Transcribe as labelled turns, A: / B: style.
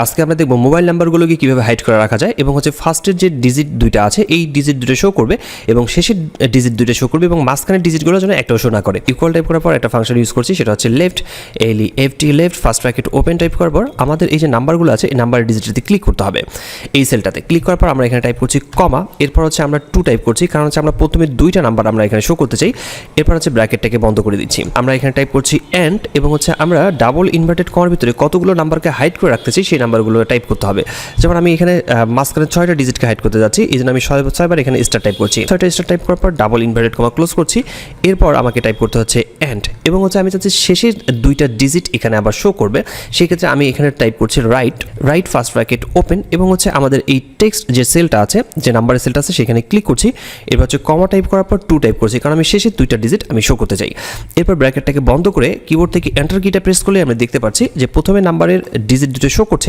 A: আজকে আমরা দেখব মোবাইল নাম্বারগুলোকে কিভাবে হাইড করে রাখা যায় এবং হচ্ছে ফার্স্টের যে ডিজিট দুইটা আছে এই ডিজিট দুটো শো করবে এবং শেষের ডিজিট দুটো শো করবে এবং মাঝখানের ডিজিটগুলো যেন একটাও শো না করে। ইকুয়াল টাইপ করার পর একটা ফাংশন ইউজ করছি, সেটা হচ্ছে left LEFT left first bracket open type করার পর আমাদের এই যে নাম্বারগুলো আছে এই নাম্বারের ডিজিটটাতে ক্লিক করতে হবে। এই সেলটাতে ক্লিক করার পর আমরা এখানে টাইপ করছি কমা, এরপর হচ্ছে আমরা 2 টাইপ করছি, কারণ হচ্ছে আমরা প্রথমে দুইটা নাম্বার আমরা এখানে শো করতে চাই। এরপর হচ্ছে ব্র্যাকেটটাকে বন্ধ করে দিচ্ছি। আমরা এখানে টাইপ করছি এন্ড এবং হচ্ছে আমরা ডাবল ইনভার্টেড কমার ভিতরে কতগুলো নাম্বারকে হাইড করে রাখতেছি সেই নাম্বারগুলো টাইপ করতে হবে। যেমন আমি এখানে মাঝখানে 6টা ডিজিটকে হাইড করতে যাচ্ছি, এই জন্য আমি 6বার এখানে স্টার টাইপ করছি। 6টা স্টার টাইপ করার পর ডাবল ইনভার্টেড কমা ক্লোজ করছি। এরপর আমাকে টাইপ করতে হচ্ছে এন্ড এবং হচ্ছে আমি চাচ্ছি শেষের দুইটা ডিজিট এখানে আবার শো করবে। সেই ক্ষেত্রে আমি এখানে টাইপ করছি রাইট ফার্স্ট ব্র্যাকেট ওপেন এবং হচ্ছে আমাদের এই টেক্সট যে সেলটা আছে, যে নাম্বারের সেলটা আছে সেখানে ক্লিক করছি। এরপর হচ্ছে কমা টাইপ করার পর 2 টাইপ করছি, কারণ আমি শেষের দুইটা ডিজিট আমি শো করতে চাই। এরপর ব্র্যাকেটটাকে বন্ধ করে কিবোর্ড থেকে এন্টার কিটা প্রেস করলে আমরা দেখতে পাচ্ছি যে প্রথমে নাম্বারের ডিজিট দুটো শো করছে